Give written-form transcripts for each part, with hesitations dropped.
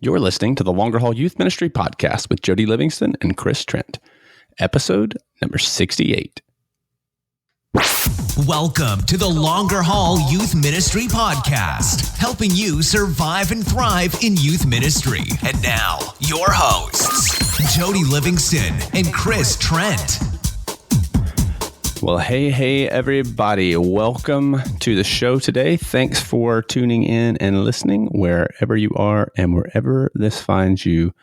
You're listening to the Longer Haul Youth Ministry Podcast with Jody Livingston and Chris Trent, episode number 68. Welcome to the Longer Haul Youth Ministry Podcast, helping you survive and thrive in youth ministry. And now, your hosts, Jody Livingston and Chris Trent. Well, hey, everybody. Welcome to the show today. Thanks for tuning in and listening wherever you are and wherever this finds you.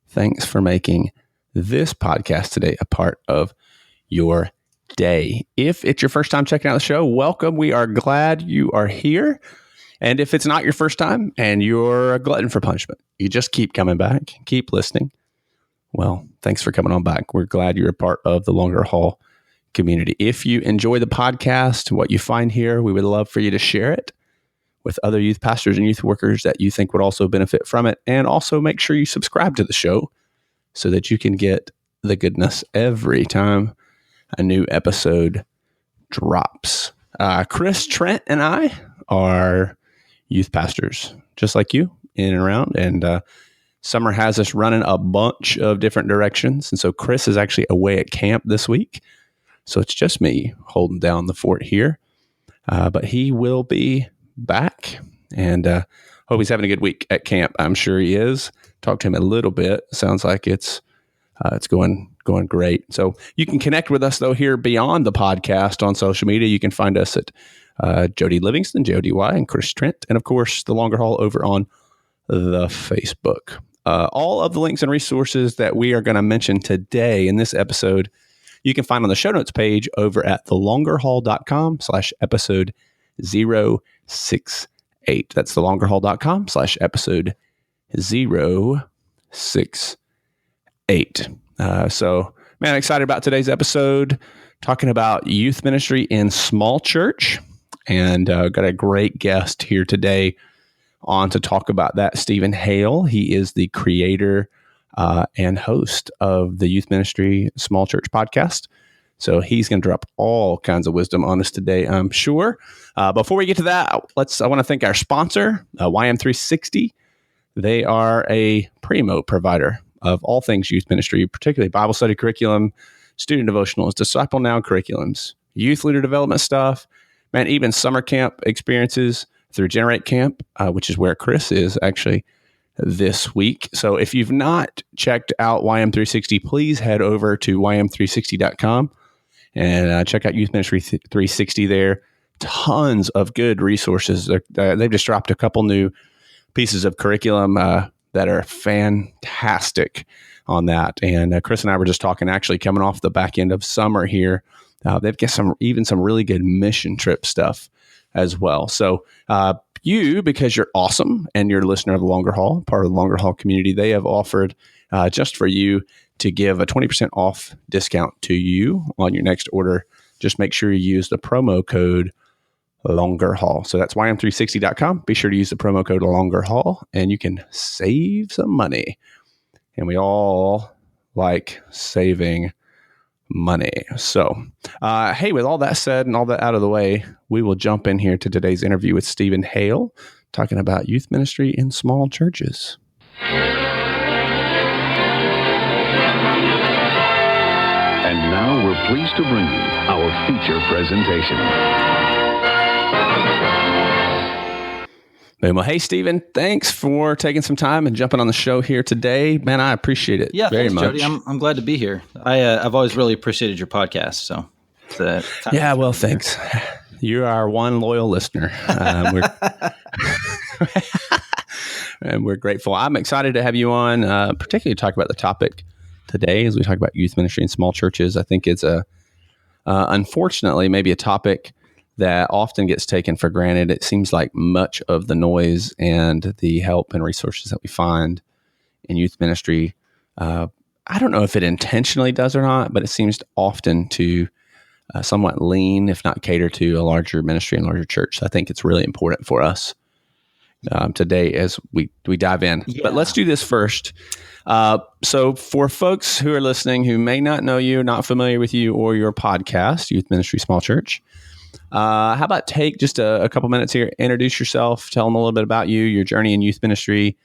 Thanks for making this podcast today a part of your day. If it's your first time checking out the show, welcome. We are glad you are here. And if it's not your first time and you're a glutton for punishment, you just keep coming back, keep listening. Well, thanks for coming on back. We're glad you're a part of the Longer Haul community. If you enjoy the podcast, what you find here, we would love for you to share it with other youth pastors and youth workers that you think would also benefit from it. And also make sure you subscribe to the show so that you can get the goodness every time a new episode drops. Chris Trent and I are youth pastors, just like you, in and around. And summer has us running a bunch of different directions. And so Chris is actually away at camp this week. So it's just me holding down the fort here. But he will be back. And hope he's having a good week at camp. I'm sure he is. Talked to him a little bit. Sounds like it's going great. So you can connect with us, though, here beyond the podcast on social media. You can find us at Jody Livingston, J-O-D-Y, and Chris Trent. And, of course, the Longer Haul over on the Facebook. All of the links and resources that we are going to mention today in this episode, you can find on the show notes page over at thelongerhaul.com/episode 068. That's thelongerhaul.com/episode 068. So, man, excited about today's episode, talking about youth ministry in small church, and got a great guest here today on to talk about that, Stephen Hale. He is the creator and host of the Youth Ministry Small Church podcast. So he's going to drop all kinds of wisdom on us today, I'm sure. Before we get to that, I want to thank our sponsor, YM360. They are a primo provider of all things youth ministry, particularly Bible study curriculum, student devotionals, Disciple Now curriculums, youth leader development stuff, man, even summer camp experiences through Generate Camp, which is where Chris is actually this week. So if you've not checked out YM360, please head over to ym360.com and check out Youth Ministry 360 there. Tons of good resources. They've just dropped a couple new pieces of curriculum that are fantastic on that. And Chris and I were just talking, actually coming off the back end of summer here. They've got some really good mission trip stuff as well. So because you're awesome and you're a listener of the Longer Haul, part of the Longer Haul community, they have offered just for you to give a 20% off discount to you on your next order. Just make sure you use the promo code Longer Haul. So that's ym360.com. Be sure to use the promo code Longer Haul and you can save some money. And we all like saving money. So, hey, with all that said and all that out of the way, we will jump in here to today's interview with Stephen Hale, talking about youth ministry in small churches. And now we're pleased to bring you our feature presentation. Well, hey, Stephen, thanks for taking some time and jumping on the show here today. Man, I appreciate it very much. Jody. I'm glad to be here. I've always really appreciated your podcast. So, thanks. You are one loyal listener. And we're grateful. I'm excited to have you on, particularly to talk about the topic today as we talk about youth ministry in small churches. I think it's unfortunately, maybe a topic that often gets taken for granted. It seems like much of the noise and the help and resources that we find in youth ministry, I don't know if it intentionally does or not, but it seems often to somewhat lean, if not cater to, a larger ministry and larger church. So I think it's really important for us today as we dive in. Yeah. But let's do this first. So for folks who are listening who may not know you, not familiar with you or your podcast, Youth Ministry Small Church, how about take just a couple minutes here, introduce yourself, tell them a little bit about you, your journey in youth ministry,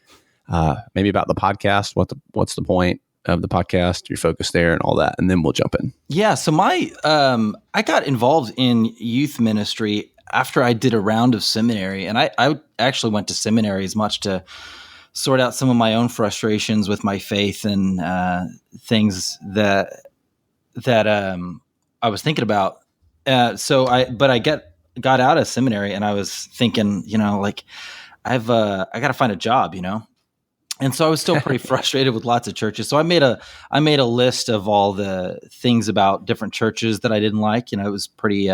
maybe about the podcast, what's the point of the podcast, your focus there and all that, and then we'll jump in. Yeah. So I got involved in youth ministry after I did a round of seminary, and I actually went to seminary as much to sort out some of my own frustrations with my faith and things that I was thinking about. But I got out of seminary, and I was thinking, like I got to find a job, And so I was still pretty frustrated with lots of churches. So I made a list of all the things about different churches that I didn't like. It was pretty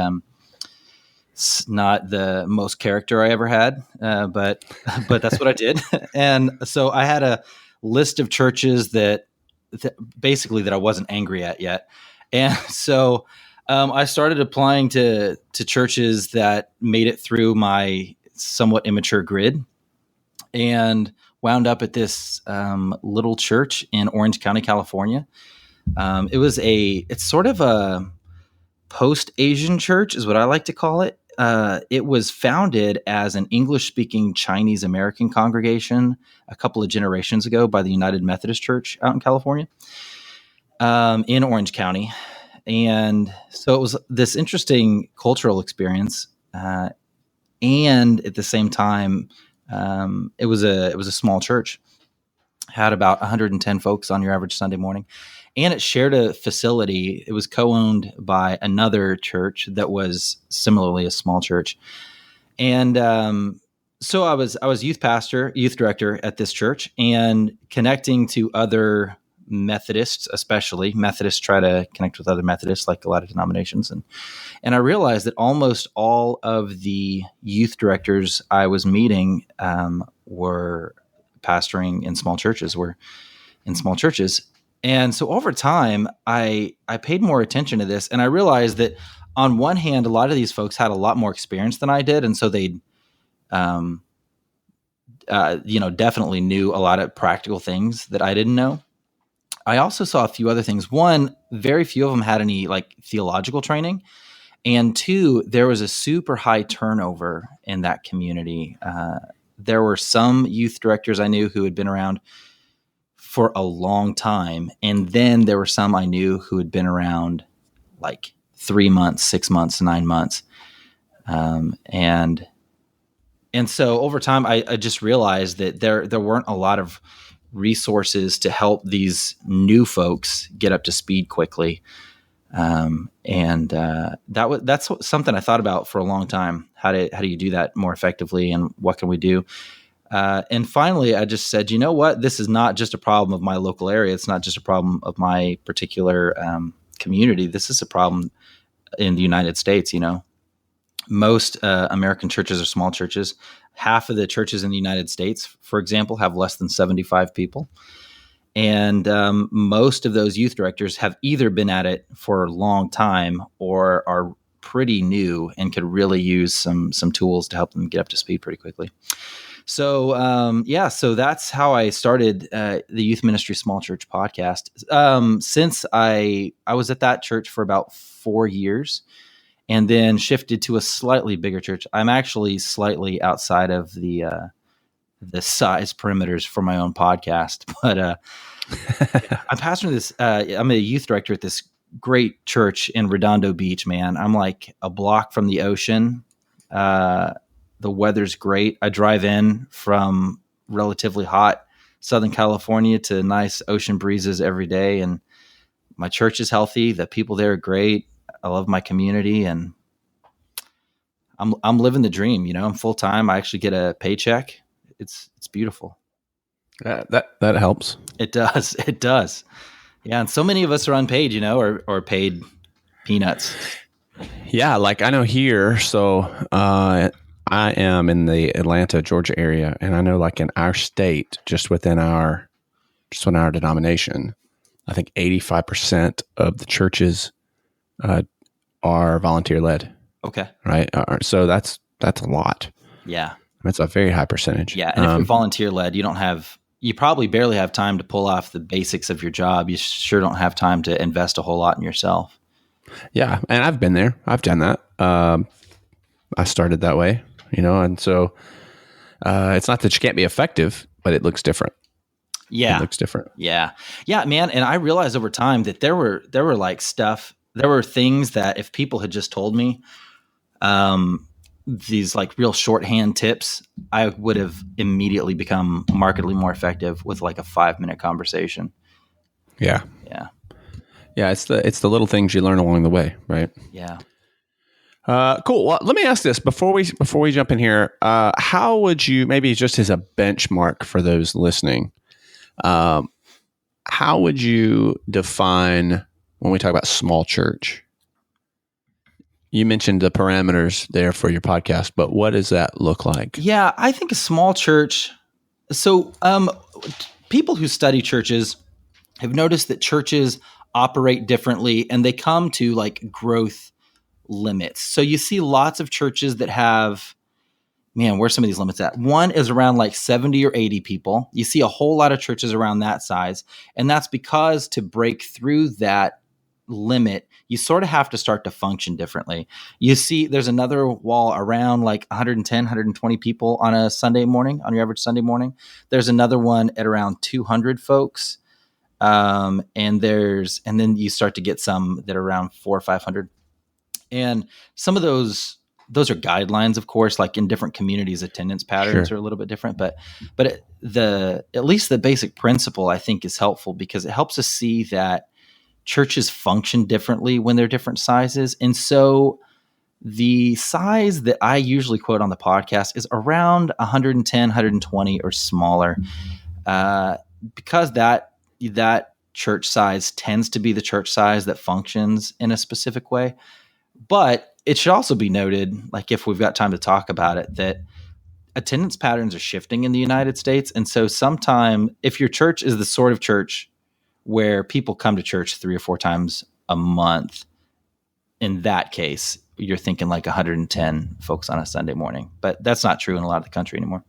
not the most character I ever had, but that's what I did. And so I had a list of churches that basically that I wasn't angry at yet. And so I started applying to churches that made it through my somewhat immature grid, and wound up at this little church in Orange County, California. It's sort of a post-Asian church is what I like to call it. It was founded as an English-speaking Chinese American congregation a couple of generations ago by the United Methodist Church out in California, in Orange County. And so it was this interesting cultural experience. And at the same time, it was a small church, had about 110 folks on your average Sunday morning, and it shared a facility. It was co-owned by another church that was similarly a small church. And so I was youth director at this church, and connecting to other Methodists, especially Methodists try to connect with other Methodists, like a lot of denominations. And I realized that almost all of the youth directors I was meeting were pastoring in small churches, And so over time, I paid more attention to this, and I realized that on one hand, a lot of these folks had a lot more experience than I did. And so they, definitely knew a lot of practical things that I didn't know. I also saw a few other things. One, very few of them had any theological training. And two, there was a super high turnover in that community. There were some youth directors I knew who had been around for a long time. And then there were some I knew who had been around 3 months, 6 months, 9 months. And so over time, I just realized that there weren't a lot of resources to help these new folks get up to speed quickly. That's something I thought about for a long time. How do you do that more effectively, and what can we do? And finally, I just said, you know what? This is not just a problem of my local area. It's not just a problem of my particular community. This is a problem in the United States. Most American churches are small churches. Half of the churches in the United States, for example, have less than 75 people. And most of those youth directors have either been at it for a long time or are pretty new and could really use some tools to help them get up to speed pretty quickly. So, so that's how I started the Youth Ministry Small Church podcast. Since I was at that church for about 4 years, and then shifted to a slightly bigger church. I'm actually slightly outside of the size perimeters for my own podcast, but I'm pastoring this. I'm a youth director at this great church in Redondo Beach. Man, I'm like a block from the ocean. The weather's great. I drive in from relatively hot Southern California to nice ocean breezes every day, and my church is healthy. The people there are great. I love my community, and I'm living the dream. I'm full time. I actually get a paycheck. It's beautiful. That helps. It does. It does. Yeah, and so many of us are unpaid, or paid peanuts. Yeah, I know here. So I am in the Atlanta, Georgia area, and I know in our state, just within our denomination, I think 85% of the churches are volunteer led. Okay. Right. So that's a lot. Yeah. That's a very high percentage. Yeah. And if you're volunteer led, you probably barely have time to pull off the basics of your job. You sure don't have time to invest a whole lot in yourself. Yeah. And I've been there. I've done that. I started that way, and so it's not that you can't be effective, but it looks different. Yeah. It looks different. Yeah. Yeah, man. And I realized over time that there were like there were things that if people had just told me, these like real shorthand tips, I would have immediately become markedly more effective with like a 5-minute conversation. Yeah. Yeah. Yeah. It's the little things you learn along the way, right? Yeah. Cool. Well, let me ask this before we jump in here. How would you, maybe just as a benchmark for those listening, how would you define when we talk about small church? You mentioned the parameters there for your podcast, but what does that look like? Yeah, I think a small church. So, people who study churches have noticed that churches operate differently, and they come to like growth limits. So you see lots of churches that have, man, where's some of these limits at? One is around like 70 or 80 people. You see a whole lot of churches around that size. And that's because to break through that limit, you sort of have to start to function differently. You see, there's another wall around like 110, 120 people on a Sunday morning, on your average Sunday morning. There's another one at around 200 folks. And then you start to get some that are around 400 or 500. And some of those are guidelines, of course, like in different communities, attendance patterns are a little bit different, but at least the basic principle I think is helpful because it helps us see that churches function differently when they're different sizes. And so the size that I usually quote on the podcast is around 110, 120 or smaller, because that church size tends to be the church size that functions in a specific way. But it should also be noted, like if we've got time to talk about it, that attendance patterns are shifting in the United States. And so sometime if your church is the sort of church where people come to church 3 or 4 times a month, in that case, you're thinking like 110 folks on a Sunday morning. But that's not true in a lot of the country anymore.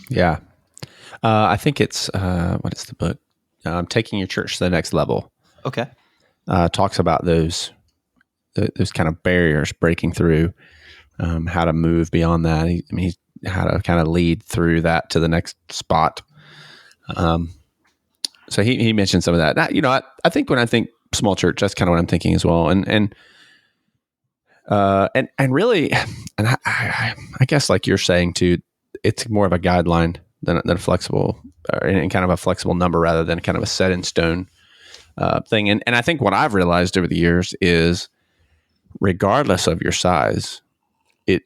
Yeah. I think it's, what is the book? Taking Your Church to the Next Level. Okay. Talks about those kind of barriers, breaking through, how to move beyond that. How to kind of lead through that to the next spot. So he mentioned some of that. I think when I think small church, that's kind of what I'm thinking as well. And really, and I guess like you're saying too, it's more of a guideline than a flexible, and kind of a flexible number rather than kind of a set in stone thing. And I think what I've realized over the years is, regardless of your size,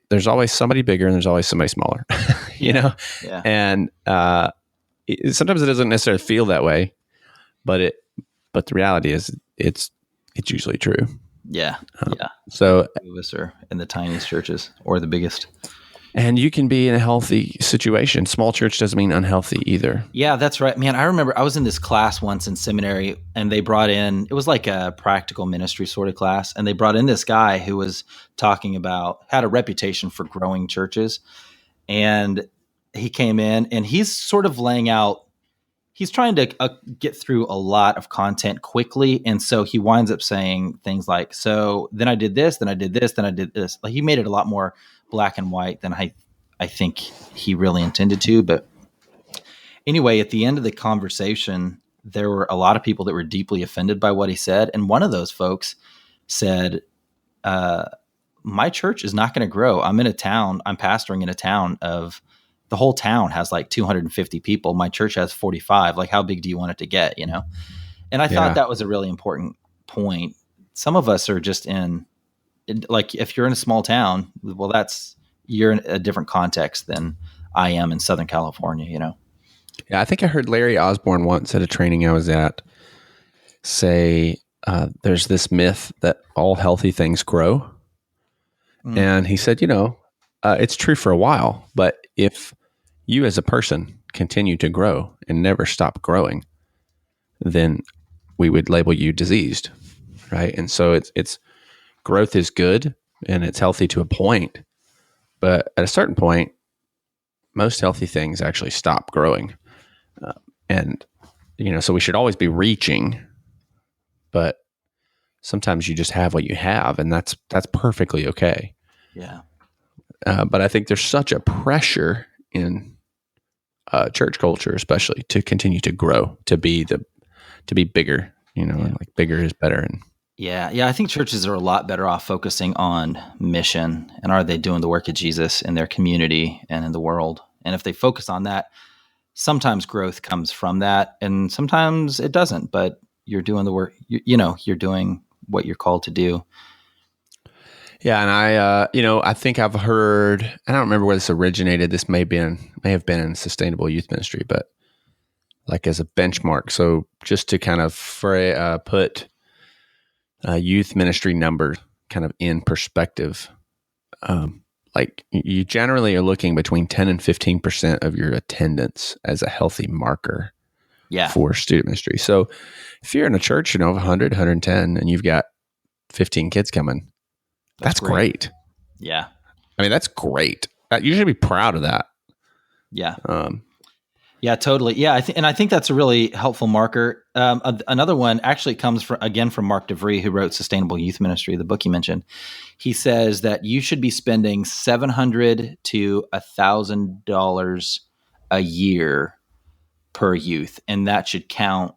there's always somebody bigger and there's always somebody smaller, you know? Yeah. And sometimes it doesn't necessarily feel that way, but the reality is it's usually true. Yeah. So Two of us are in the tiniest churches or the biggest. And you can be in a healthy situation. Small church doesn't mean unhealthy either. Yeah, that's right. Man, I remember I was in this class once in seminary, and they brought in, it was like a practical ministry sort of class, and they brought in this guy who was talking about, had a reputation for growing churches. And he came in and he's sort of laying out, he's trying to get through a lot of content quickly. And so he winds up saying things like, so then I did this, then I did this, then I did this. Like he made it a lot more black and white than I think he really intended to. But anyway, at the end of the conversation, there were a lot of people that were deeply offended by what he said. And one of those folks said, my church is not going to grow. I'm pastoring in a town of, the whole town has like 250 people. My church has 45. Like, how big do you want it to get, you know? And I thought that was a really important point. Some of us are just like, if you're in a small town, well, you're in a different context than I am in Southern California, you know? Yeah, I think I heard Larry Osborne once at a training I was at say, there's this myth that all healthy things grow. And he said, it's true for a while, but if you as a person continue to grow and never stop growing, then we would label you diseased, right? And so it's growth is good and it's healthy to a point, but at a certain point, most healthy things actually stop growing. So we should always be reaching, but sometimes you just have what you have, and that's perfectly okay. Yeah. But I think there's such a pressure in church culture, especially to continue to grow, to be bigger. And like bigger is better. And Yeah. I think churches are a lot better off focusing on mission and are they doing the work of Jesus in their community and in the world. And if they focus on that, sometimes growth comes from that, and sometimes it doesn't. But you're doing the work. You're doing what you're called to do. Yeah, and I think I've heard. I don't remember where this originated. This may have been in sustainable youth ministry, but like as a benchmark. So just to kind of put youth ministry number kind of in perspective, like you generally are looking between 10 and 15% of your attendance as a healthy marker for student ministry. So if you're in a church, of 100, 110, and you've got 15 kids coming, that's great. Yeah. I mean, that's great. You should be proud of that. Yeah. Yeah, totally. Yeah. I think that's a really helpful marker. Another one actually comes from Mark DeVry, who wrote Sustainable Youth Ministry, the book you mentioned. He says that you should be spending $700 to $1,000 a year per youth, and that should count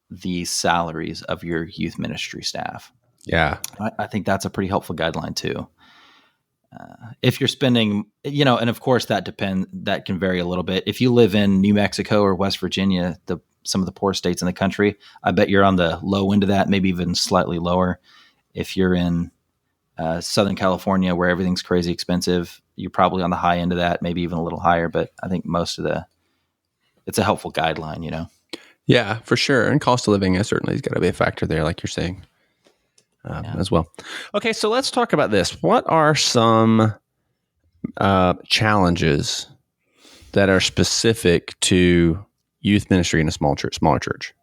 the salaries of your youth ministry staff. Yeah. I think that's a pretty helpful guideline too. If you're spending, and of course that can vary a little bit. If you live in New Mexico or West Virginia, some of the poor states in the country, I bet you're on the low end of that, maybe even slightly lower. If you're in Southern California where everything's crazy expensive, you're probably on the high end of that, maybe even a little higher. But I think it's a helpful guideline, Yeah, for sure. And cost of living has certainly got to be a factor there, like you're saying. As well. Okay, so let's talk about this. What are some challenges that are specific to youth ministry in a smaller church?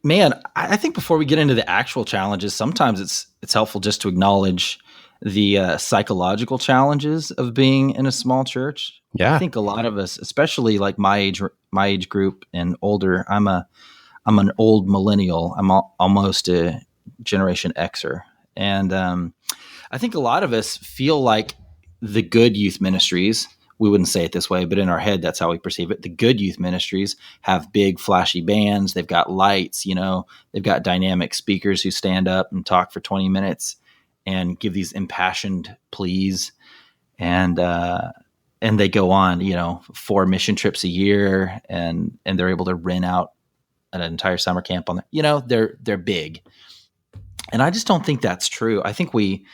Man, I think before we get into the actual challenges, sometimes it's helpful just to acknowledge the psychological challenges of being in a small church. Yeah, I think a lot of us, especially like my age group and older, I'm an old millennial. I'm almost a Generation Xer. And I think a lot of us feel like the good youth ministries, we wouldn't say it this way, but in our head, that's how we perceive it. The good youth ministries have big flashy bands. They've got lights, they've got dynamic speakers who stand up and talk for 20 minutes and give these impassioned pleas. And they go on, 4 mission trips a year and they're able to rent out an entire summer camp on there. They're big. And I just don't think that's true. I think we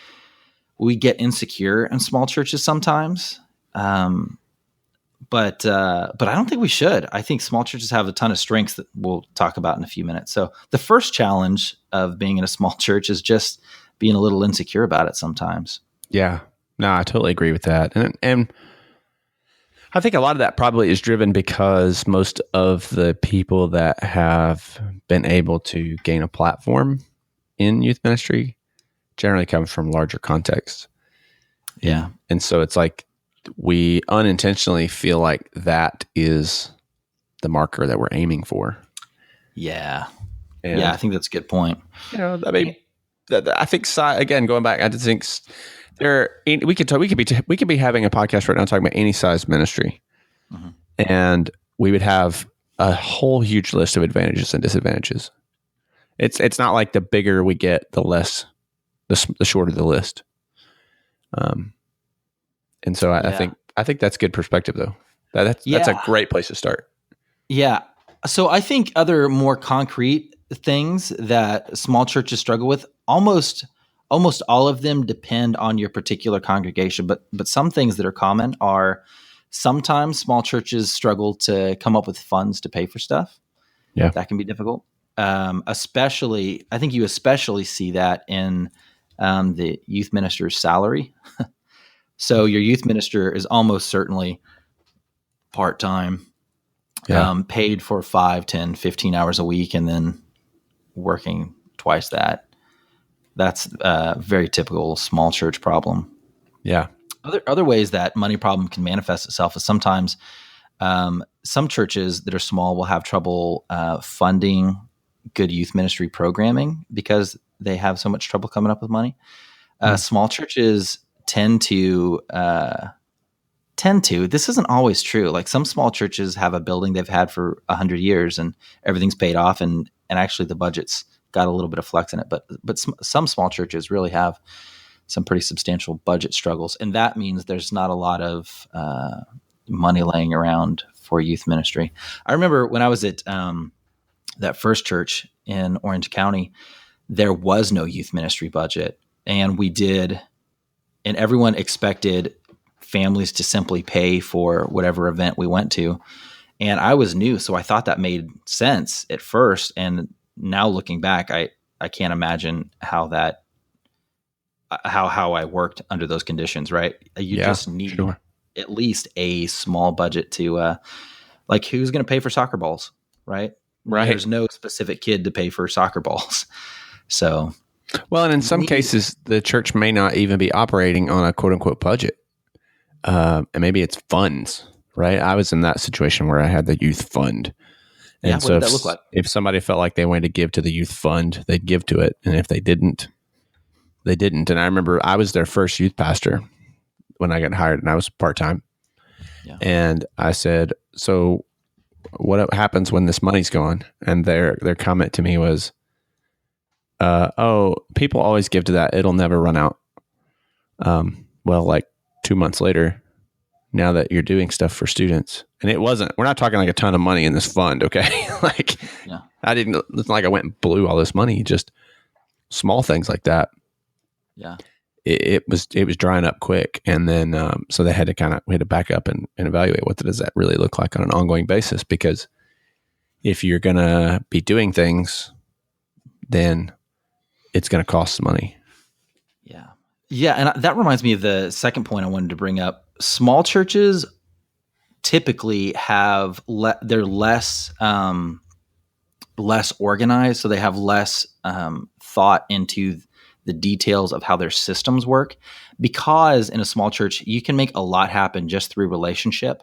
get insecure in small churches sometimes, but I don't think we should. I think small churches have a ton of strengths that we'll talk about in a few minutes. So the first challenge of being in a small church is just being a little insecure about it sometimes. Yeah, no, I totally agree with that, and I think a lot of that probably is driven because most of the people that have been able to gain a platform in youth ministry generally comes from larger contexts. Yeah. And so it's like we unintentionally feel like that is the marker that we're aiming for. Yeah. And, I think that's a good point. I mean, I think again, going back, I just think we could be having a podcast right now talking about any size ministry, and we would have a whole huge list of advantages and disadvantages. It's not like the bigger we get, the shorter the list. And so I think that's good perspective though. That's a great place to start. Yeah. So I think other more concrete things that small churches struggle with, almost all of them depend on your particular congregation, but some things that are common are sometimes small churches struggle to come up with funds to pay for stuff. Yeah. That can be difficult. Especially, I think you especially see that in the youth minister's salary. So your youth minister is almost certainly part-time, paid for 5, 10, 15 hours a week, and then working twice that. That's a very typical small church problem. Yeah. Other ways that money problem can manifest itself is sometimes some churches that are small will have trouble funding good youth ministry programming because they have so much trouble coming up with money. Small churches tend to tend to. This isn't always true. Like some small churches have a building they've had for 100 years and everything's paid off, and actually the budget's got a little bit of flex in it. But some small churches really have some pretty substantial budget struggles, and that means there's not a lot of money laying around for youth ministry. I remember when I was at that first church in Orange County, there was no youth ministry budget, and everyone expected families to simply pay for whatever event we went to. And I was new, so I thought that made sense at first. And now looking back, I can't imagine how I worked under those conditions, right? You just need at least a small budget to, like, who's going to pay for soccer balls, right? Right. There's no specific kid to pay for soccer balls. So, well, and in some cases, the church may not even be operating on a quote unquote budget. And maybe it's funds, right? I was in that situation where I had the youth fund. And what did that look like? If somebody felt like they wanted to give to the youth fund, they'd give to it. And if they didn't, they didn't. And I remember I was their first youth pastor when I got hired, and I was part-time. Yeah. And I said, so what happens when this money's gone? And their comment to me was, people always give to that. It'll never run out. Well, like 2 months later, now that you're doing stuff for students, and we're not talking like a ton of money in this fund. Okay. Like it's not like I went and blew all this money, just small things like that. Yeah. It was drying up quick. And then, so they had to back up and evaluate what does that really look like on an ongoing basis? Because if you're going to be doing things, then it's going to cost money. Yeah. Yeah. And that reminds me of the second point I wanted to bring up. Small churches typically have, they're less organized. So they have less thought into the details of how their systems work, because in a small church, you can make a lot happen just through relationship.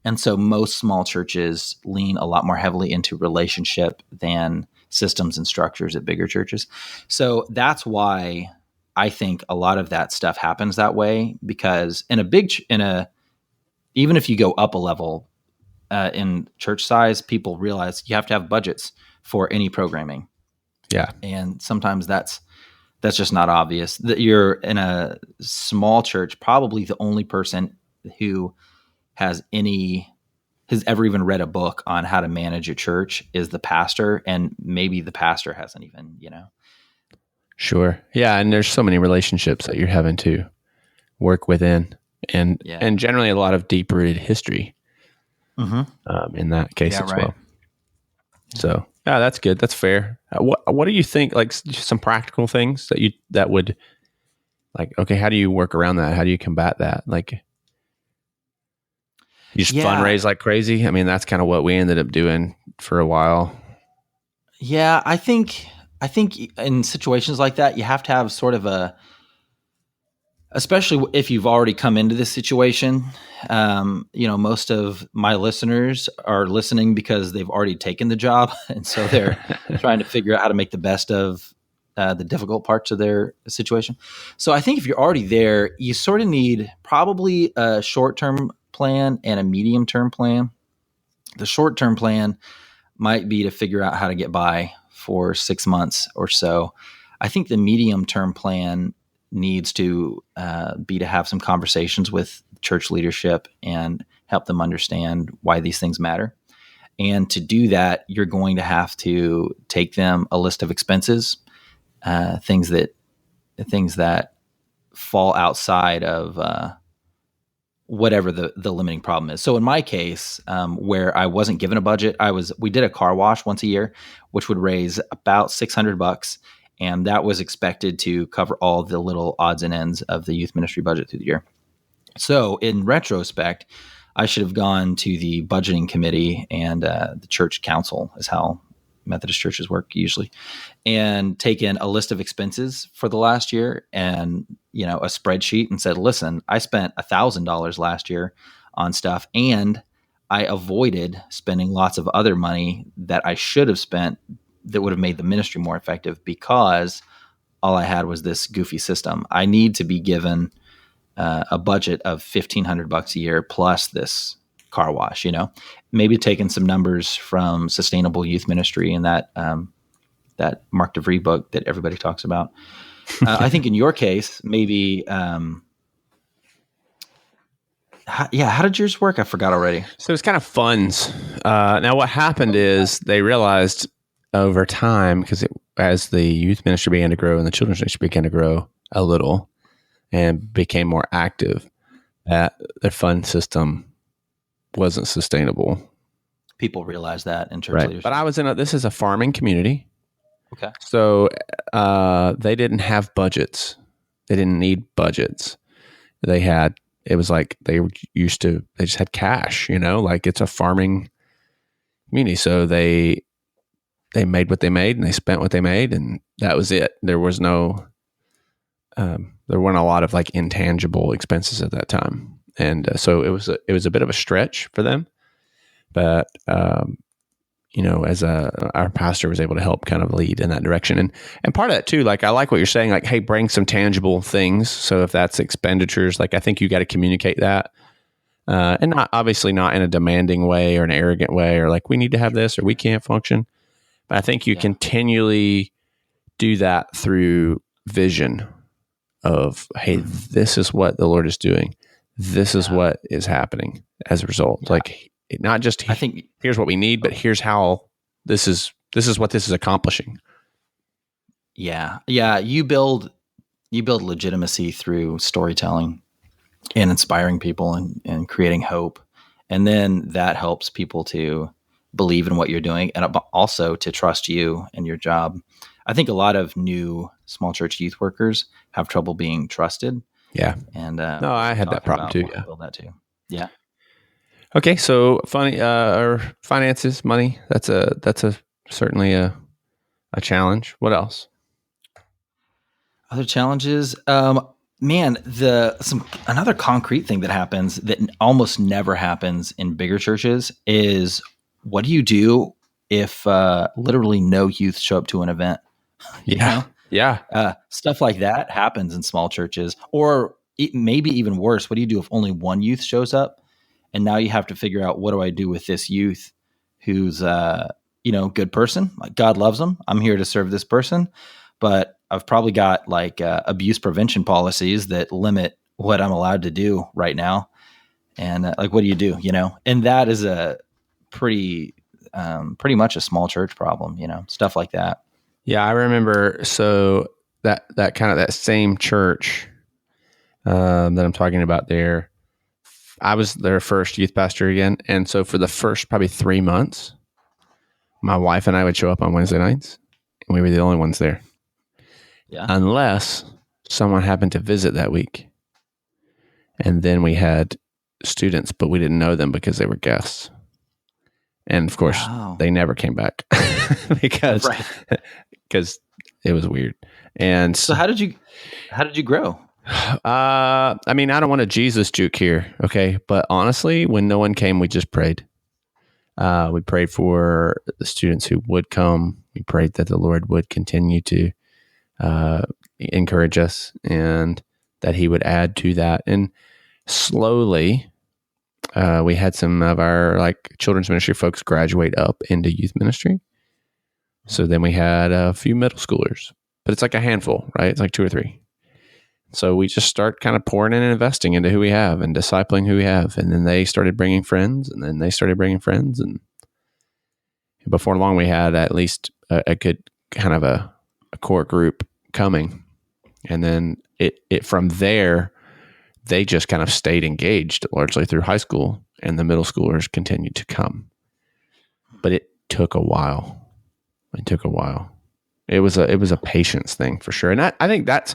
And so most small churches lean a lot more heavily into relationship than systems and structures at bigger churches. So that's why I think a lot of that stuff happens that way, because even if you go up a level in church size, people realize you have to have budgets for any programming. Yeah. And sometimes that's just not obvious. That you're in a small church, probably the only person who has ever even read a book on how to manage a church is the pastor, and maybe the pastor hasn't even, Sure. Yeah. And there's so many relationships that you're having to work within, and generally a lot of deep rooted history in that case as well. So yeah, that's good. That's fair. What do you think, like some practical things that would, like, okay, how do you work around that? How do you combat that? Like, you just fundraise like crazy? I mean, that's kind of what we ended up doing for a while. Yeah, I think in situations like that, you have to have sort of especially if you've already come into this situation. Most of my listeners are listening because they've already taken the job. And so they're trying to figure out how to make the best of the difficult parts of their situation. So I think if you're already there, you sort of need probably a short-term plan and a medium-term plan. The short-term plan might be to figure out how to get by for 6 months or so. I think the medium-term plan needs to be to have some conversations with church leadership and help them understand why these things matter. And to do that, you're going to have to take them a list of expenses, things that fall outside of whatever the limiting problem is. So in my case, where I wasn't given a budget, we did a car wash once a year, which would raise about $600. And that was expected to cover all the little odds and ends of the youth ministry budget through the year. So in retrospect, I should have gone to the budgeting committee and the church council, is how Methodist churches work usually, and taken a list of expenses for the last year and, a spreadsheet, and said, listen, I spent $1,000 last year on stuff, and I avoided spending lots of other money that I should have spent that would have made the ministry more effective, because all I had was this goofy system. I need to be given a budget of $1,500 a year plus this car wash. Maybe taking some numbers from Sustainable Youth Ministry and that Mark DeVries book that everybody talks about. I think in your case, maybe. How did yours work? I forgot already. So it's kind of funds. Now, what happened is they realized over time, because as the youth ministry began to grow and the children's ministry began to grow a little and became more active, that their fund system wasn't sustainable. People realize that in church leadership. But this is a farming community. Okay. So they didn't have budgets. They didn't need budgets. It was like they just had cash, like it's a farming community. So they made what they made and they spent what they made, and that was it. There was there weren't a lot of like intangible expenses at that time. And so it was a bit of a stretch for them, but as our pastor was able to help kind of lead in that direction. And part of that too, like, I like what you're saying, like, hey, bring some tangible things. So if that's expenditures, like, I think you got to communicate that, and not obviously not in a demanding way or an arrogant way, or like, we need to have this or we can't function. But I think you continually do that through vision of, hey, this is what the Lord is doing. This is what is happening as a result. Yeah. Like, not just, I think, here's what we need, but here's how this is what this is accomplishing. Yeah. You build legitimacy through storytelling and inspiring people and creating hope. And then that helps people to believe in what you're doing and also to trust you and your job. I think a lot of new small church youth workers have trouble being trusted. Yeah. And no, I had that problem too. Yeah. Build that too. Yeah. Okay, so or finances, money. That's certainly a challenge. What else? Other challenges, man. Another concrete thing that happens that almost never happens in bigger churches is, what do you do if literally no youth show up to an event? Stuff like that happens in small churches, or maybe even worse. What do you do if only one youth shows up? And now you have to figure out, what do I do with this youth who's, good person? Like, God loves them. I'm here to serve this person, but I've probably got like abuse prevention policies that limit what I'm allowed to do right now. And what do you do? And that is a pretty much a small church problem. Stuff like that. Yeah, I remember. So that kind of that same church that I'm talking about there. I was their first youth pastor again. And so for the first probably 3 months, my wife and I would show up on Wednesday nights, and we were the only ones there. Yeah. Unless someone happened to visit that week. And then we had students, but we didn't know them because they were guests. And of course, they never came back because it was weird. And so how did you grow? I don't want to Jesus juke here, okay? But honestly, when no one came, we just prayed. We prayed for the students who would come. We prayed that the Lord would continue to encourage us and that He would add to that. And slowly, we had some of our children's ministry folks graduate up into youth ministry. So then we had a few middle schoolers, but it's like a handful, right? It's like 2 or 3. So we just start kind of pouring in and investing into who we have and discipling who we have. And then they started bringing friends, and then they started bringing friends. And before long, we had at least a good kind of a core group coming. And then it from there, they just kind of stayed engaged largely through high school, and the middle schoolers continued to come. But it took a while. It was a patience thing for sure. And I think that's,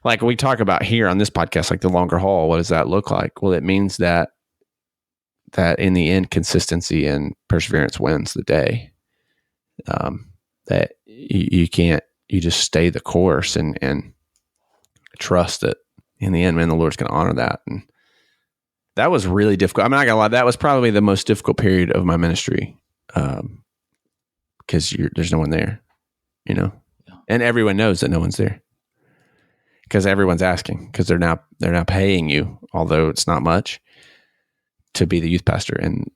like we talk about here on this podcast, like the longer haul. What does that look like? Well, it means that in the end, consistency and perseverance wins the day. That you just stay the course and trust that in the end, man, the Lord's going to honor that. And that was really difficult. I'm not gonna lie. That was probably the most difficult period of my ministry. Because there's no one there, and everyone knows that no one's there. because everyone's asking, because they're now paying you, although it's not much, to be the youth pastor, and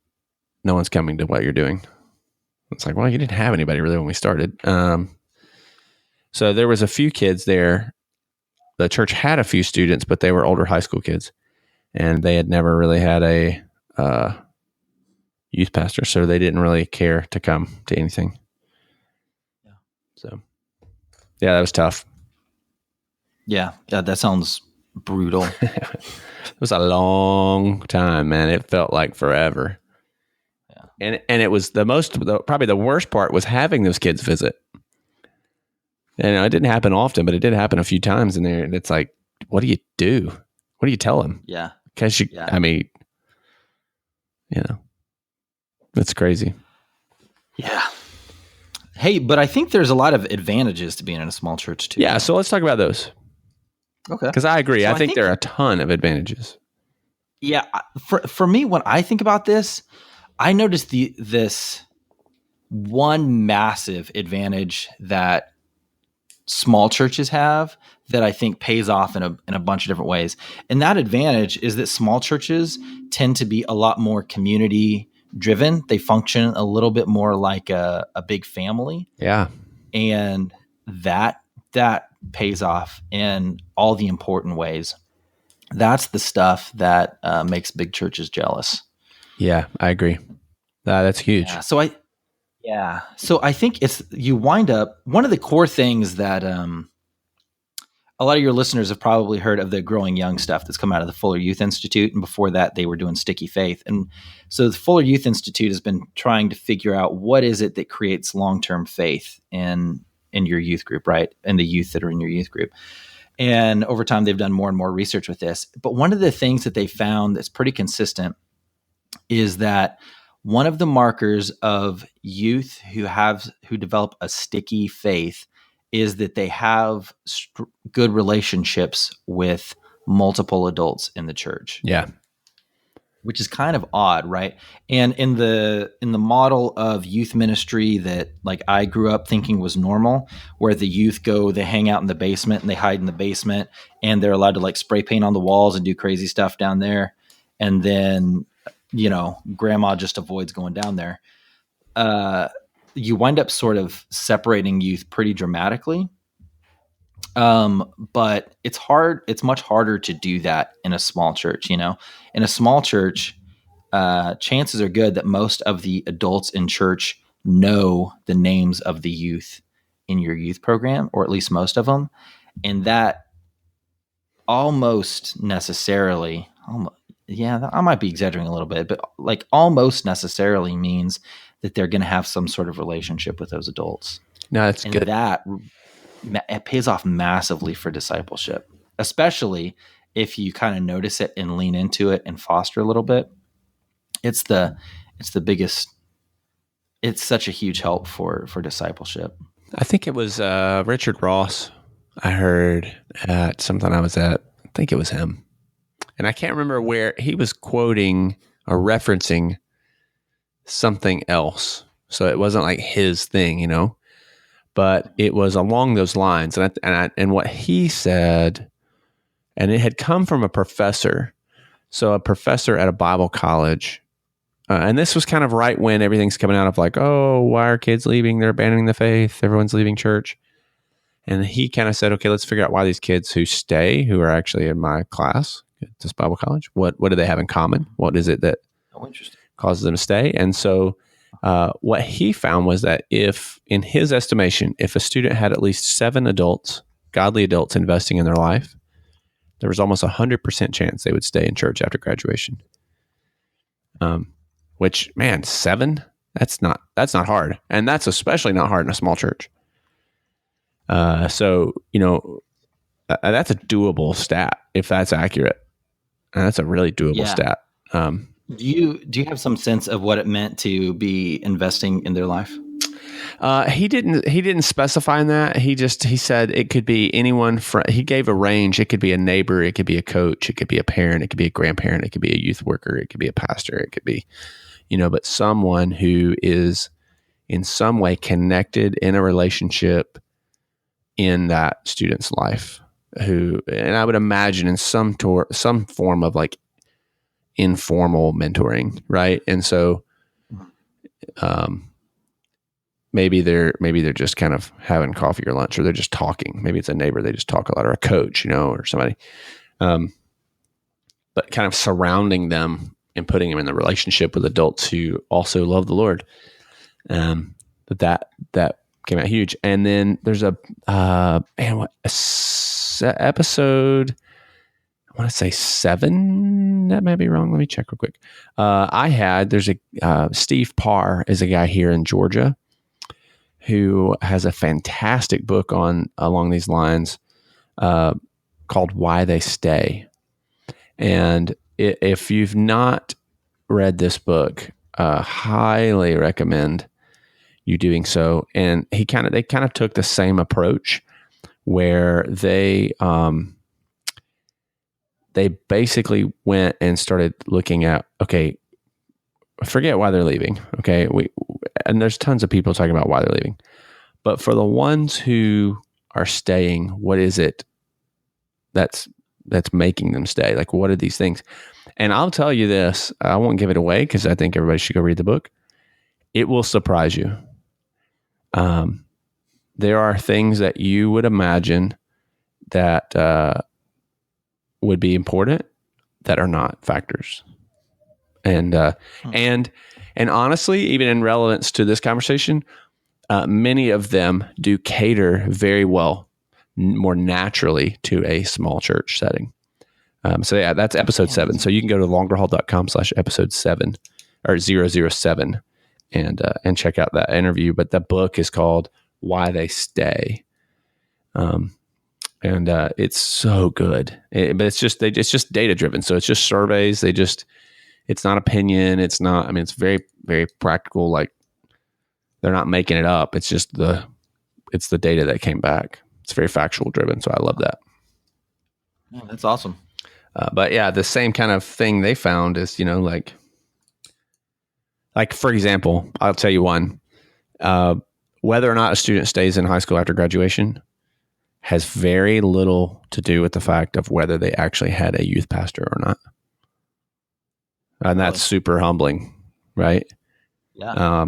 no one's coming to what you're doing. It's like, well, you didn't have anybody really when we started. So there was a few kids there. The church had a few students, but they were older high school kids, and they had never really had a youth pastor, so they didn't really care to come to anything. Yeah. So, yeah, that was tough. Yeah, that sounds brutal. It was a long time, man. It felt like forever. Yeah. And it was probably the worst part was having those kids visit. And it didn't happen often, but it did happen a few times in there. And it's like, what do you do? What do you tell them? Yeah. Because I mean, it's crazy. Yeah. Hey, but I think there's a lot of advantages to being in a small church too. Yeah. So let's talk about those. Okay. Because I agree. So I think there are a ton of advantages. Yeah. For me, when I think about this, I noticed this one massive advantage that small churches have that I think pays off in a bunch of different ways. And that advantage is that small churches tend to be a lot more community driven. They function a little bit more like a big family. Yeah. And that pays off in all the important ways. That's the stuff that makes big churches jealous. Yeah, I agree. That's huge. Yeah. So I think you wind up, one of the core things that a lot of your listeners have probably heard of the Growing Young stuff that's come out of the Fuller Youth Institute. And before that, they were doing Sticky Faith. And so the Fuller Youth Institute has been trying to figure out what is it that creates long-term faith in your youth group, right? And the youth that are in your youth group. And over time, they've done more and more research with this. But one of the things that they found that's pretty consistent is that one of the markers of youth who develop a sticky faith is that they have good relationships with multiple adults in the church. Yeah. Which is kind of odd, right? And in the model of youth ministry that like I grew up thinking was normal, where the youth they hang out in the basement and they hide in the basement and they're allowed to like spray paint on the walls and do crazy stuff down there. And then, grandma just avoids going down there. You wind up sort of separating youth pretty dramatically. But it's hard. It's much harder to do that in a small church, In a small church, chances are good that most of the adults in church know the names of the youth in your youth program, or at least most of them. And that almost necessarily, I might be exaggerating a little bit, but like almost necessarily means that they're going to have some sort of relationship with those adults. No, that's good. That it pays off massively for discipleship, especially if you kind of notice it and lean into it and foster a little bit. It's the biggest. It's such a huge help for discipleship. I think it was Richard Ross. I heard at something I was at. I think it was him, and I can't remember where he was quoting or referencing something else. So it wasn't like his thing, but it was along those lines. And what he said, and it had come from a professor. So a professor at a Bible college. And this was kind of right when everything's coming out of like, oh, why are kids leaving? They're abandoning the faith. Everyone's leaving church. And he kind of said, okay, let's figure out why these kids who stay, who are actually in my class at this Bible college, what do they have in common? What is it that causes them to stay? And so what he found was that in his estimation, if a student had at least 7 adults, godly adults investing in their life, there was almost 100% chance they would stay in church after graduation. Which, man, 7, that's not hard. And that's especially not hard in a small church. So, that's a doable stat if that's accurate. And that's a really doable stat. Do you have some sense of what it meant to be investing in their life? He didn't specify in that. He said it could be anyone he gave a range. It could be a neighbor, it could be a coach, it could be a parent, it could be a grandparent, it could be a youth worker, it could be a pastor, it could be, but someone who is in some way connected in a relationship in that student's life. and I would imagine in some form of like informal mentoring, right? And so, maybe they're just kind of having coffee or lunch, or they're just talking. Maybe it's a neighbor they just talk a lot, or a coach, or somebody. But kind of surrounding them and putting them in the relationship with adults who also love the Lord. But that came out huge. And then there's episode, I want to say 7. That might be wrong. Let me check real quick. There's Steve Parr is a guy here in Georgia who has a fantastic book along these lines called Why They Stay. And if you've not read this book, highly recommend you doing so. And they kind of took the same approach where they basically went and started looking at, okay, forget why they're leaving. Okay. And there's tons of people talking about why they're leaving, but for the ones who are staying, what is it that's making them stay? Like, what are these things? And I'll tell you this, I won't give it away because I think everybody should go read the book. It will surprise you. There are things that you would imagine that would be important that are not factors. And honestly, even in relevance to this conversation, many of them do cater very well, more naturally to a small church setting. So yeah, that's episode 7. So you can go to longerhaul.com/episode 7 or 007 and check out that interview. But the book is called Why They Stay. And it's so good. But it's just data driven. So it's just surveys. It's not opinion. It's very, very practical. Like, they're not making it up. It's just it's the data that came back. It's very factual driven. So I love that. Oh, that's awesome. But yeah, the same kind of thing they found is, like for example, I'll tell you one, whether or not a student stays in high school after graduation has very little to do with the fact of whether they actually had a youth pastor or not. And that's super humbling, right? Yeah.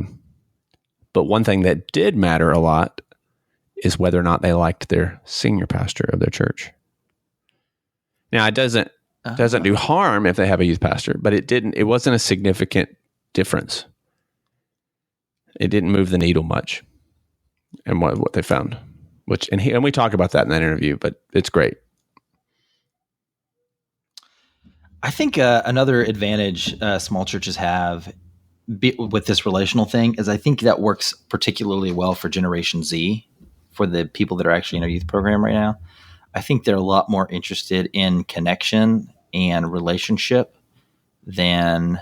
But one thing that did matter a lot is whether or not they liked their senior pastor of their church. Now, it doesn't do harm if they have a youth pastor, but it wasn't a significant difference. It didn't move the needle much. And what they found, and we talk about that in that interview, but it's great. I think another advantage small churches have with this relational thing is I think that works particularly well for Generation Z, for the people that are actually in our youth program right now. I think they're a lot more interested in connection and relationship than,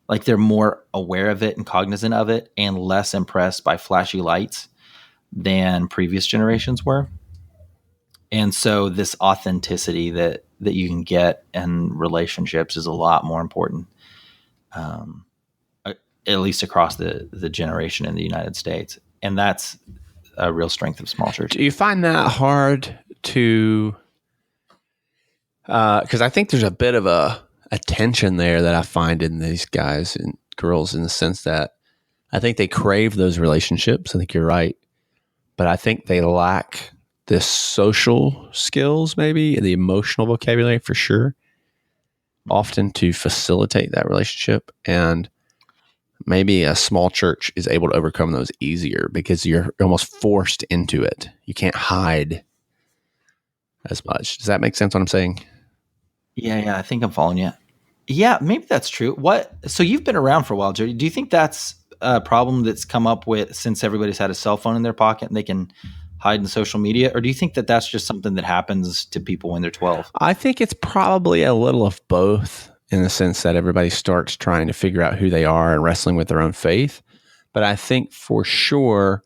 like, they're more aware of it and cognizant of it and less impressed by flashy lights than previous generations were. And so this authenticity that you can get in relationships is a lot more important, at least across the generation in the United States. And that's a real strength of small church. Do you find that hard to, because I think there's a bit of a tension there that I find in these guys and girls, in the sense that I think they crave those relationships. I think you're right. But I think they lack the social skills, maybe the emotional vocabulary for sure, often to facilitate that relationship. And maybe a small church is able to overcome those easier because you're almost forced into it. You can't hide as much. Does that make sense what I'm saying? Yeah, I think I'm following you. Yeah, maybe that's true. So you've been around for a while, Jody. Do you think that's a problem that's come up with since everybody's had a cell phone in their pocket and they can hide in social media? Or do you think that that's just something that happens to people when they're 12? I think it's probably a little of both, in the sense that everybody starts trying to figure out who they are and wrestling with their own faith. But I think for sure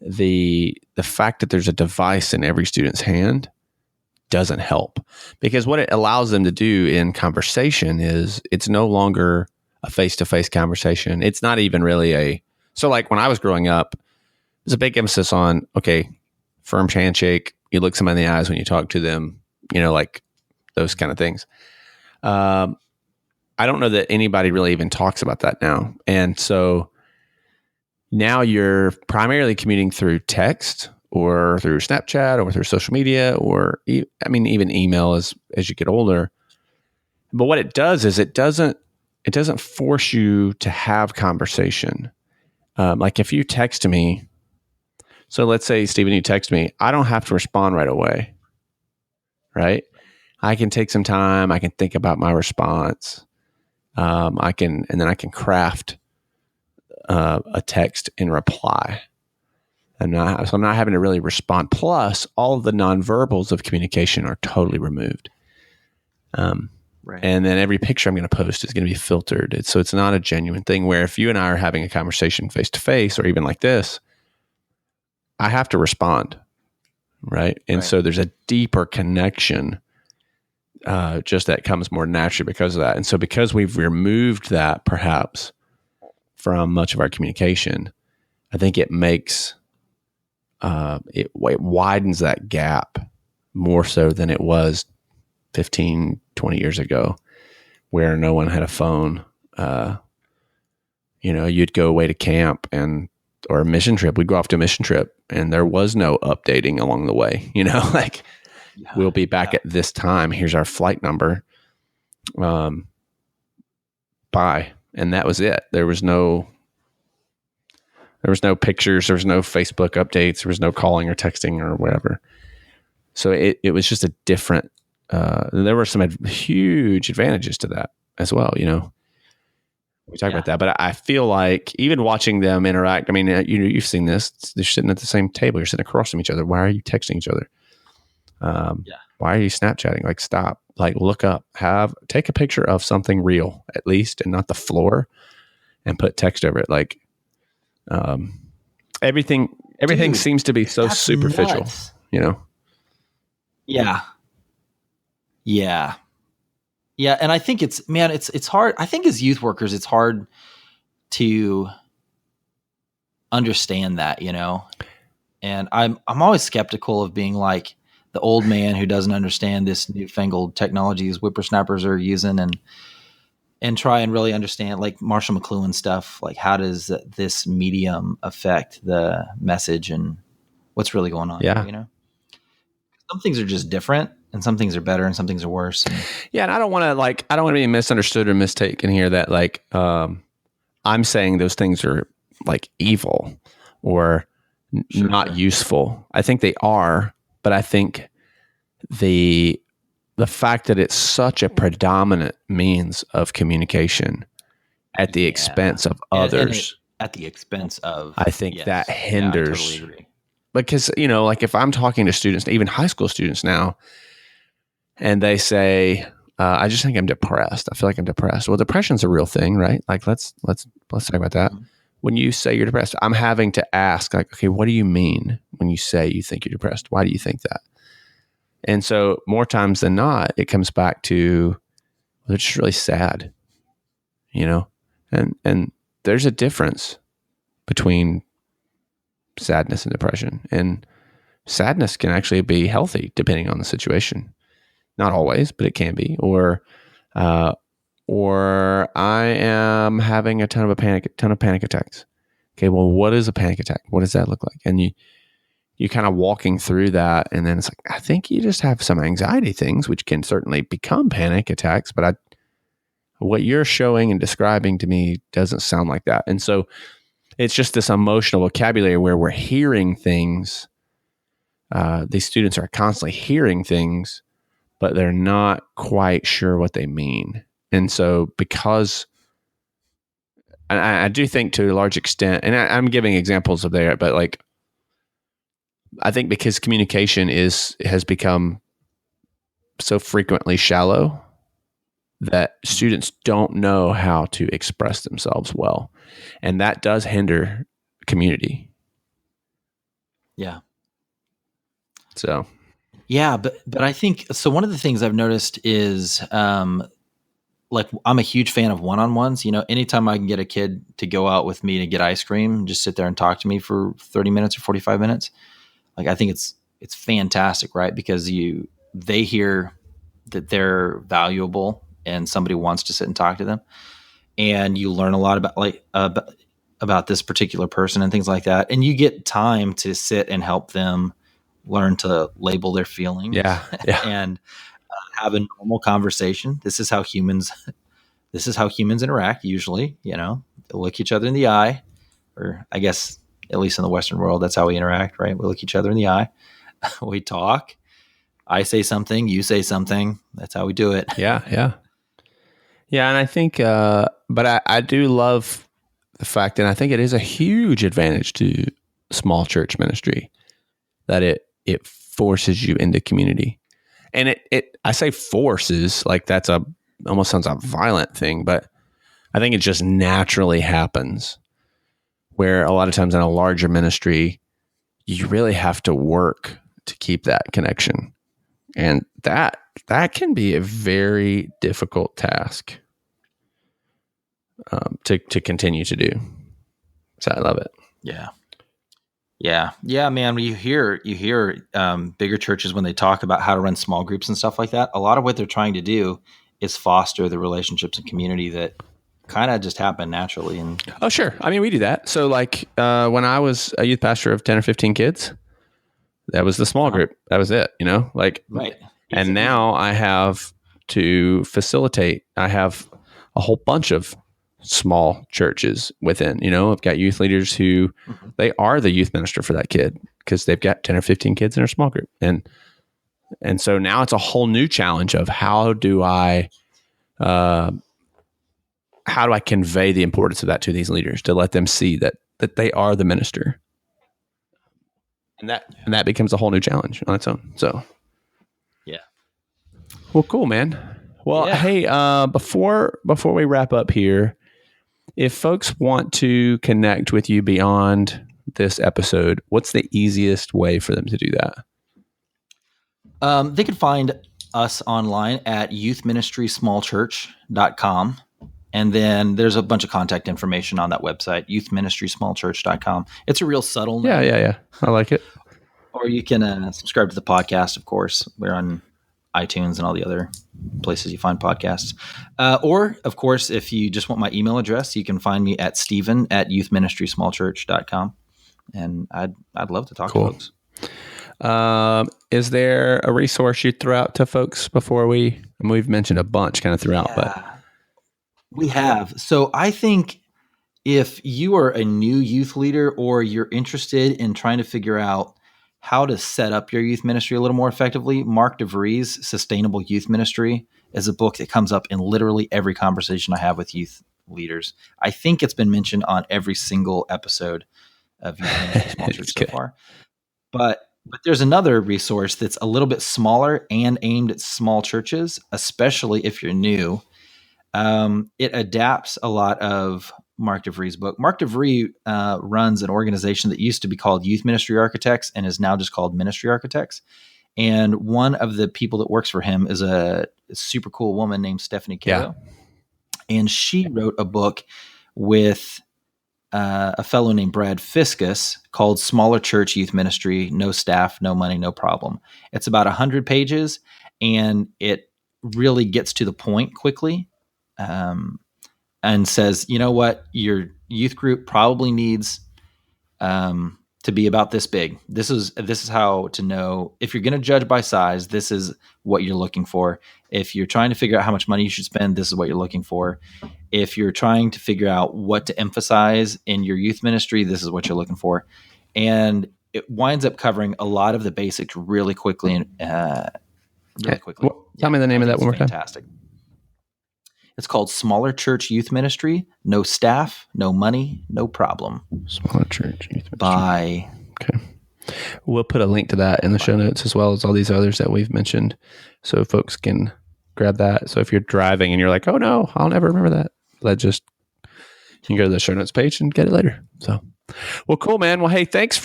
the fact that there's a device in every student's hand doesn't help, because what it allows them to do in conversation is it's no longer a face-to-face conversation. It's not even really so like when I was growing up, there's a big emphasis on, okay, firm handshake, you look somebody in the eyes when you talk to them, like those kind of things. I don't know that anybody really even talks about that now. And so now you're primarily commuting through text or through Snapchat or through social media, or even email as you get older. But what it does is it doesn't force you to have conversation. Like if you text me, so let's say, Stephen, you text me, I don't have to respond right away, right? I can take some time. I can think about my response. I can craft a text in reply. So I'm not having to really respond. Plus, all of the nonverbals of communication are totally removed. Right. And then every picture I'm going to post is going to be filtered. So it's not a genuine thing, where if you and I are having a conversation face to face, or even like this, I have to respond, right? And so there's a deeper connection just that comes more naturally because of that. And so because we've removed that perhaps from much of our communication, I think it makes, it widens that gap more so than it was 15, 20 years ago, where no one had a phone. You'd go away to camp or a mission trip. We'd go off to a mission trip and there was no updating along the way, we'll be back at this time. Here's our flight number. Bye. And that was it. There was no pictures. There was no Facebook updates. There was no calling or texting or whatever. So it was just a different, there were some huge advantages to that as well. We talk about that, but I feel like even watching them interact, you've seen this, they're sitting at the same table. You're sitting across from each other. Why are you texting each other? Why are you Snapchatting? Like, stop, look up, take a picture of something real at least, and not the floor, and put text over it. Everything Dude, seems to be so superficial, nuts. Yeah. And I think it's hard. I think as youth workers, it's hard to understand that, and I'm always skeptical of being like the old man who doesn't understand this newfangled technologies whippersnappers are using, and try and really understand, like Marshall McLuhan stuff, like how does this medium affect the message and what's really going on? Yeah. Some things are just different, and some things are better, and some things are worse. Yeah, and I don't want to be misunderstood or mistaken here that I'm saying those things are evil or not useful. I think they are, but I think the fact that it's such a predominant means of communication at the expense of others, at the expense of, I think that hinders. I totally agree. Because, if I'm talking to students, even high school students now, and they say, I just think I'm depressed. I feel like I'm depressed. Well, depression's a real thing, right? Let's talk about that. Mm-hmm. When you say you're depressed, I'm having to ask, okay, what do you mean when you say you think you're depressed? Why do you think that? And so more times than not, it comes back to, they're just really sad, and there's a difference between sadness and depression, and sadness can actually be healthy depending on the situation. Not always, but it can be. Or I am having a ton of panic attacks. Okay, well, what is a panic attack? What does that look like? And you kind of walking through that, and then it's like, I think you just have some anxiety things, which can certainly become panic attacks. But what you're showing and describing to me doesn't sound like that. And so it's just this emotional vocabulary where we're hearing things. These students are constantly hearing things, but they're not quite sure what they mean. And so because I do think to a large extent, and I'm giving examples of there, but I think because communication has become so frequently shallow that students don't know how to express themselves well. And that does hinder community. Yeah. So. Yeah, but I think, so one of the things I've noticed is, I'm a huge fan of one-on-ones. Anytime I can get a kid to go out with me to get ice cream, just sit there and talk to me for 30 minutes or 45 minutes, I think it's fantastic, right? Because they hear that they're valuable and somebody wants to sit and talk to them, and you learn a lot about this particular person and things like that, and you get time to sit and help them learn to label their feelings Yeah. and have a normal conversation. This is how humans interact usually. They look each other in the eye, or I guess at least in the Western world, that's how we interact, right? We look each other in the eye. We talk. I say something, you say something. That's how we do it. Yeah. And I think, but I do love the fact, and I think it is a huge advantage to small church ministry that it forces you into community. And I say forces, like that's almost sounds a violent thing, but I think it just naturally happens, where a lot of times in a larger ministry, you really have to work to keep that connection. And that can be a very difficult task to continue to do. So I love it. Yeah, man. You hear bigger churches when they talk about how to run small groups and stuff like that. A lot of what they're trying to do is foster the relationships and community that kind of just happen naturally. And oh, sure. I mean, we do that. So like when I was a youth pastor of 10 or 15 kids, that was the small group. That was it, right. And now I have to facilitate. I have a whole bunch of small churches within, I've got youth leaders who they are the youth minister for that kid because they've got 10 or 15 kids in their small group. And so now it's a whole new challenge of how do I convey the importance of that to these leaders to let them see that they are the minister. And that becomes a whole new challenge on its own. So, yeah. Well, cool, man. Well, Hey, before we wrap up here, if folks want to connect with you beyond this episode, what's the easiest way for them to do that? They can find us online at youthministrysmallchurch.com. And then there's a bunch of contact information on that website, youthministrysmallchurch.com. It's a real subtle name. Yeah. I like it. Or you can subscribe to the podcast, of course. We're on iTunes and all the other places you find podcasts. Or, of course, if you just want my email address, you can find me at Stephen@youthministrysmallchurch.com. And I'd love to talk to folks. Is there a resource you'd throw out to folks before we've mentioned a bunch kind of throughout, but we have. So I think if you are a new youth leader or you're interested in trying to figure out how to set up your youth ministry a little more effectively, Mark DeVries' Sustainable Youth Ministry is a book that comes up in literally every conversation I have with youth leaders. I think it's been mentioned on every single episode of Youth Ministry Small Church so far. But there's another resource that's a little bit smaller and aimed at small churches, especially if you're new. It adapts a lot of Mark DeVries' book. Mark DeVries runs an organization that used to be called Youth Ministry Architects and is now just called Ministry Architects. And one of the people that works for him is a super cool woman named Stephanie Caro. Yeah. And she wrote a book with a fellow named Brad Fiskus called Smaller Church Youth Ministry, No Staff, No Money, No Problem. It's about 100 pages, and it really gets to the point quickly. And says, you know what, your youth group probably needs to be about this big. This is how to know if you're going to judge by size. This is what you're looking for. If you're trying to figure out how much money you should spend, this is what you're looking for. If you're trying to figure out what to emphasize in your youth ministry, this is what you're looking for. And it winds up covering a lot of the basics really quickly and really quickly. Well, tell me the name of that one more time. Fantastic. It's called Smaller Church Youth Ministry, No Staff, No Money, No Problem. Smaller Church Youth Ministry. Okay. We'll put a link to that in the show notes as well as all these others that we've mentioned so folks can grab that. So if you're driving and you're like, oh no, I'll never remember that, you can go to the show notes page and get it later. So, well, cool, man. Well, hey, thanks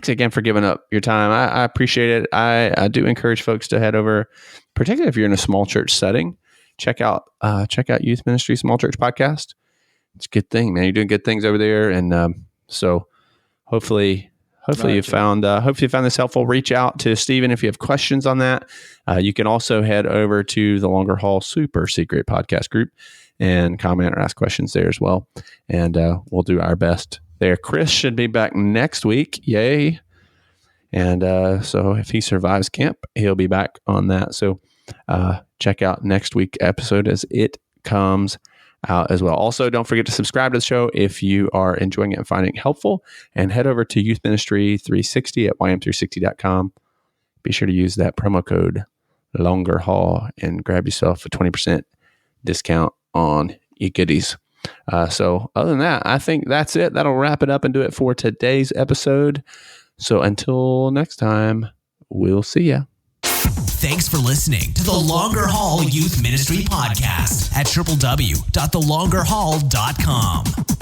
again for giving up your time. I appreciate it. I do encourage folks to head over, particularly if you're in a small church setting. Check out Youth Ministry Small Church Podcast. It's a good thing, man. You're doing good things over there. And so hopefully hopefully you found this helpful. Reach out to Stephen if you have questions on that. You can also head over to the Longer Haul Super Secret podcast group and comment or ask questions there as well. And we'll do our best there. Chris should be back next week. Yay. And so if he survives camp, he'll be back on that. So check out next week's episode as it comes out as well. Also, don't forget to subscribe to the show if you are enjoying it and finding it helpful. And head over to Youth Ministry 360 at ym360.com. Be sure to use that promo code Longer Haul and grab yourself a 20% discount on e-goodies. So other than that, I think that's it. That'll wrap it up and do it for today's episode. So until next time, we'll see ya. Thanks for listening to the Longer Haul Youth Ministry Podcast at www.thelongerhaul.com.